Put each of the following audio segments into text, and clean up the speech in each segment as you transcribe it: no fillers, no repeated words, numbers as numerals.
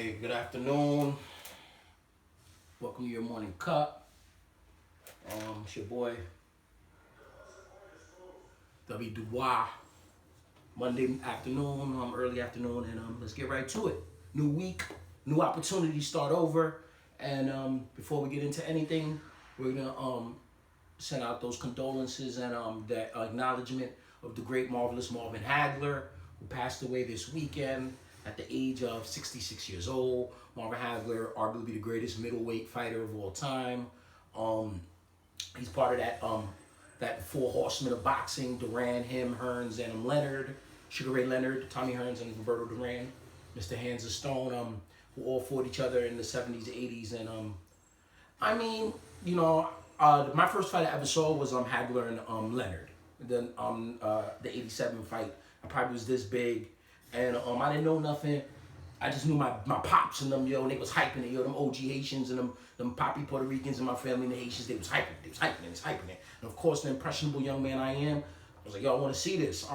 Okay, good afternoon. Welcome to your morning cup. It's your boy W. Dubois. Monday afternoon, early afternoon, and let's get right to it. New week, new opportunity, start over. And before we get into anything, we're gonna send out those condolences and that acknowledgement of the great, marvelous Marvin Hagler, who passed away this weekend at the age of 66 years old. Marvin Hagler, arguably the greatest middleweight fighter of all time. He's part of that four horsemen of boxing: Duran, him, Hearns, and Leonard, Sugar Ray Leonard, Tommy Hearns, and Roberto Duran, Mr. Hands of Stone, who all fought each other in the 70s, 80s, and my first fight I ever saw was Hagler and Leonard. Then the 87 fight, I probably was this big, and I didn't know nothing. I just knew my pops and them, and they was hyping it, them OG Haitians and them poppy Puerto Ricans in my family and the Haitians, they was hyping it. And of course, the impressionable young man I am, I was like, yo, I want to see this.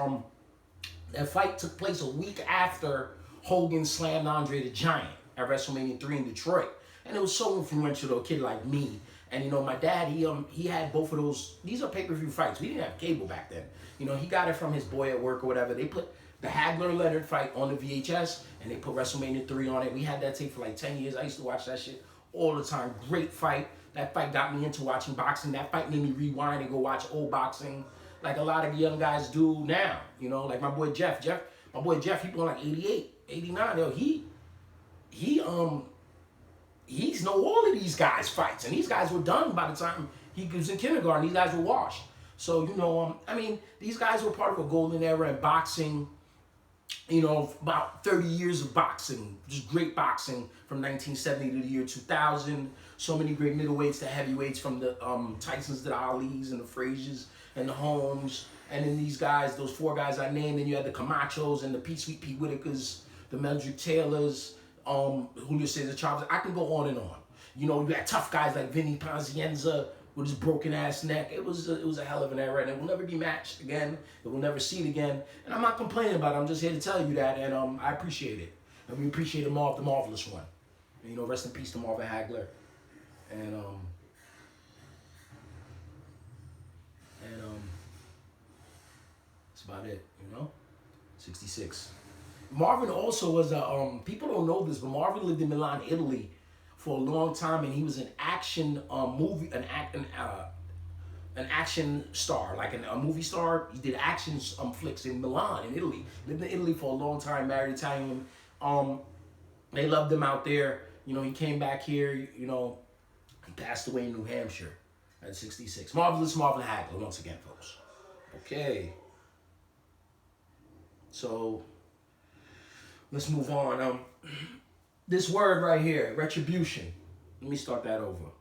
That fight took place a week after Hogan slammed Andre the Giant at WrestleMania 3 in Detroit. And it was so influential to a kid like me. And my dad, he had both of those. These are pay-per-view fights. We didn't have cable back then. He got it from his boy at work or whatever. They put the Hagler-Leonard fight on the VHS, and they put WrestleMania 3 on it. We had that tape for like 10 years. I used to watch that shit all the time. Great fight. That fight got me into watching boxing. That fight made me rewind and go watch old boxing, like a lot of young guys do now. Like my boy Jeff. He born like 88, 89. Yo, he's know all of these guys' fights, and these guys were done by the time he was in kindergarten. These guys were washed. So, these guys were part of a golden era in boxing. About 30 years of boxing, just great boxing from 1970 to the year 2000. So many great middleweights to heavyweights, from the Tysons to the Alis and the Fraziers and the Holmes. And then these guys, those four guys I named, and you had the Camachos and the Sweet Pete Whitakers, the Meldrick Taylors, Julio Cesar Chavez. I can go on and on. You had tough guys like Vinny Pazienza with his broken ass neck. It was a hell of an era, and it will never be matched again. It will never see it again. And I'm not complaining about it. I'm just here to tell you that, and I appreciate it. And we appreciate the marvelous one. And, rest in peace to Marvin Hagler. And that's about it. 66. Marvin also was people don't know this, but Marvin lived in Milan, Italy, for a long time, and he was an action an action star, like a movie star. He did action flicks in Milan, in Italy. Lived in Italy for a long time, married Italian. They loved him out there. He came back here. He passed away in New Hampshire at 66. Marvelous Marvin Hagler, once again, folks. Okay. So let's move on. This word right here, retribution. Let me start that over.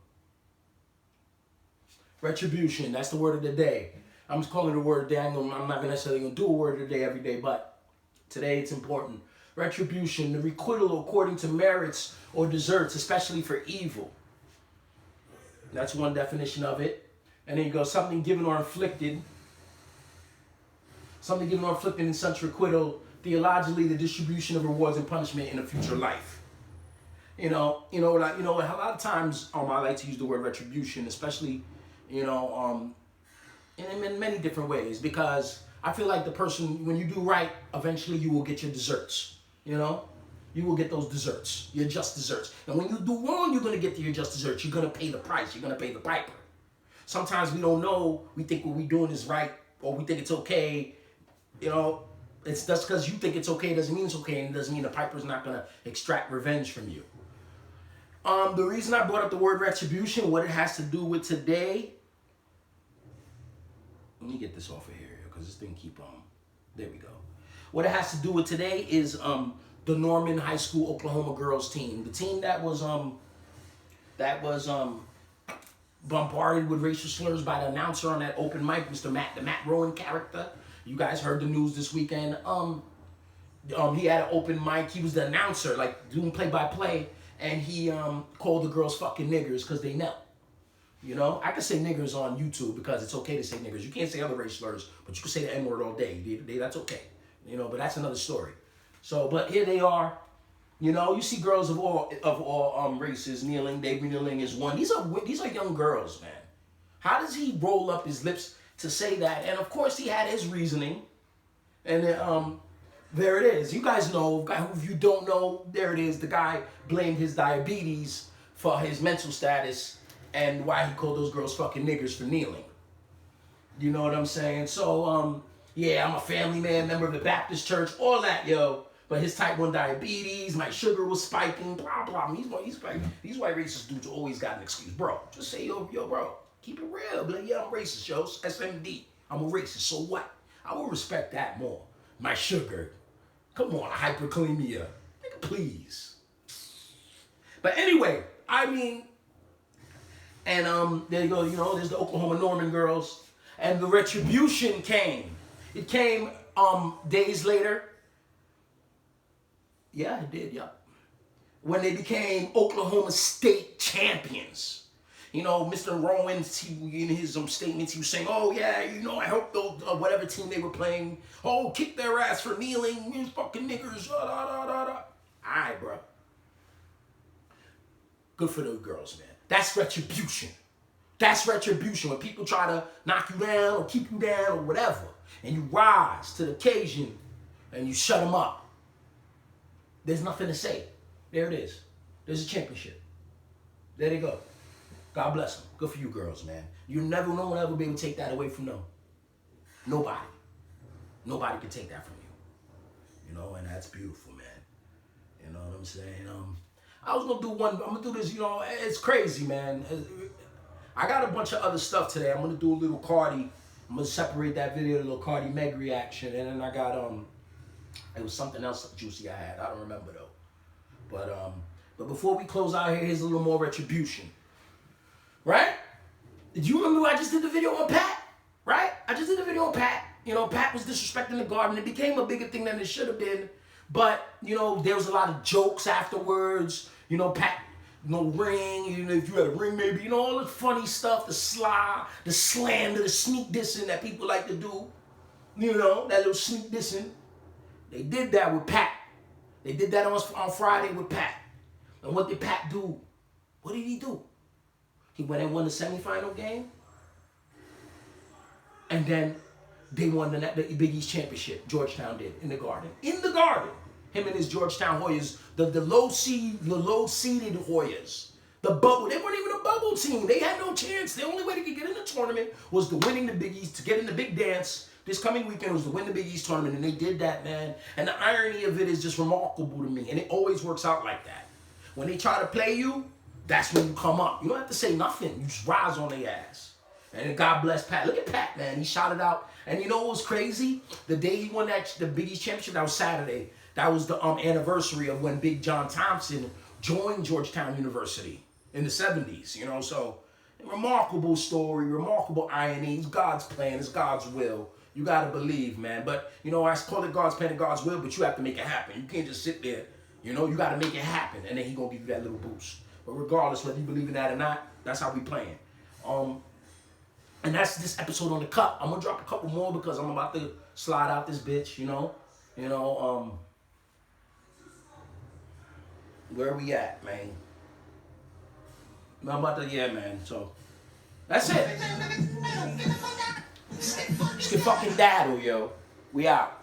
Retribution, that's the word of the day. I'm just calling it a word of the day. I'm not necessarily going to do a word of the day every day, but today it's important. Retribution, the requital according to merits or deserts, especially for evil. That's one definition of it. And then you go, something given or inflicted. Something given or inflicted in such requital, theologically, the distribution of rewards and punishment in a future life. A lot of times I like to use the word retribution, especially, in many different ways, because I feel like the person, when you do right, eventually you will get your desserts. You will get those desserts, your just desserts. And when you do wrong, you're going to get your just desserts. You're going to pay the price. You're going to pay the piper. Sometimes we don't know. We think what we're doing is right, or we think it's okay. It's just because you think it's okay doesn't mean it's okay, and it doesn't mean the piper's not going to extract revenge from you. The reason I brought up the word retribution, what it has to do with today. Let me get this off of here, because this thing keep on. There we go. What it has to do with today is the Norman High School Oklahoma girls team, the team that was bombarded with racial slurs by the announcer on that open mic, Mr. Matt, the Matt Rowan character. You guys heard the news this weekend. He had an open mic. He was the announcer, like doing play-by-play, and he called the girls fucking niggers because they knelt. I can say niggers on YouTube because it's okay to say niggers. You can't say other race slurs, but you can say the N-word all day. That's okay. But that's another story. So, but here they are. You know, you see girls of all races kneeling. They kneeling as one. These are young girls, man. How does he roll up his lips to say that? And of course, he had his reasoning. And then, there it is. You guys know. If you don't know, there it is. The guy blamed his diabetes for his mental status and why he called those girls fucking niggers for kneeling. You know what I'm saying? So, yeah, I'm a family man, member of the Baptist church, all that, yo. But his type 1 diabetes, my sugar was spiking, blah, blah. These white racist dudes always got an excuse. Bro, just say, yo, bro, keep it real. Be like, yeah, I'm racist, yo. SMD. I'm a racist. So what? I will respect that more. My sugar. Come on, hyperkalemia. Nigga, please. But anyway, I mean, and there you go, you know, there's the Oklahoma Norman girls. And the Retribution came. It came days later. Yeah, it did, yeah. When they became Oklahoma State champions. You know, Mr. Rowan, in his statements, he was saying, oh, yeah, you know, I hope those, whatever team they were playing, oh, kick their ass for kneeling, these fucking niggers, da, da, da, da. All right, bro. Good for those girls, man. That's retribution. That's retribution. When people try to knock you down or keep you down or whatever, and you rise to the occasion and you shut them up. There's nothing to say. There it is. There's a championship. There they go. God bless them. Good for you girls, man. No one will ever be able to take that away from them. Nobody. Nobody can take that from you. You know, and that's beautiful, man. You know what I'm saying? I was I'm gonna do this, you know, it's crazy, man. I got a bunch of other stuff today. I'm gonna do a little Cardi. I'm gonna separate that video, a little Cardi Meg reaction, and then I got it was something else juicy I had. I don't remember though. But before we close out here, here's a little more retribution. Right? Did you remember I just did the video on Pat? Right? I just did the video on Pat. You know, Pat was disrespecting the Garden. It became a bigger thing than it should have been. But, you know, there was a lot of jokes afterwards. You know, Pat, no ring. You know, if you had a ring, maybe, you know, all the funny stuff, the slander, the sneak dissing that people like to do. You know, that little sneak dissing. They did that with Pat. They did that on Friday with Pat. And what did Pat do? What did he do? He went and won the semifinal game. And then they won the Big East championship. Georgetown did in the Garden. In the Garden. Him and his Georgetown Hoyas, the low seeded Hoyas. The bubble. They weren't even a bubble team. They had no chance. The only way they could get in the tournament was to winning the Big East, to get in the big dance. This coming weekend was to win the Big East tournament, and they did that, man. And the irony of it is just remarkable to me, and it always works out like that. When they try to play you, that's when you come up. You don't have to say nothing. You just rise on their ass. And God bless Pat. Look at Pat, man. He shot it out. And you know what was crazy? The day he won the Big East championship, that was Saturday. That was the anniversary of when Big John Thompson joined Georgetown University in the 70s. You know, so remarkable story, remarkable irony. It's God's plan. It's God's will. You got to believe, man. But, you know, I call it God's plan and God's will, but you have to make it happen. You can't just sit there. You know, you got to make it happen. And then he's going to give you that little boost. But regardless, whether you believe in that or not, that's how we playing. And that's this episode on the cup. I'm going to drop a couple more because I'm about to slide out this bitch, you know. Where we at, man? I'm about to, yeah, man. So, that's it. Just get fucking daddle, yo. We out.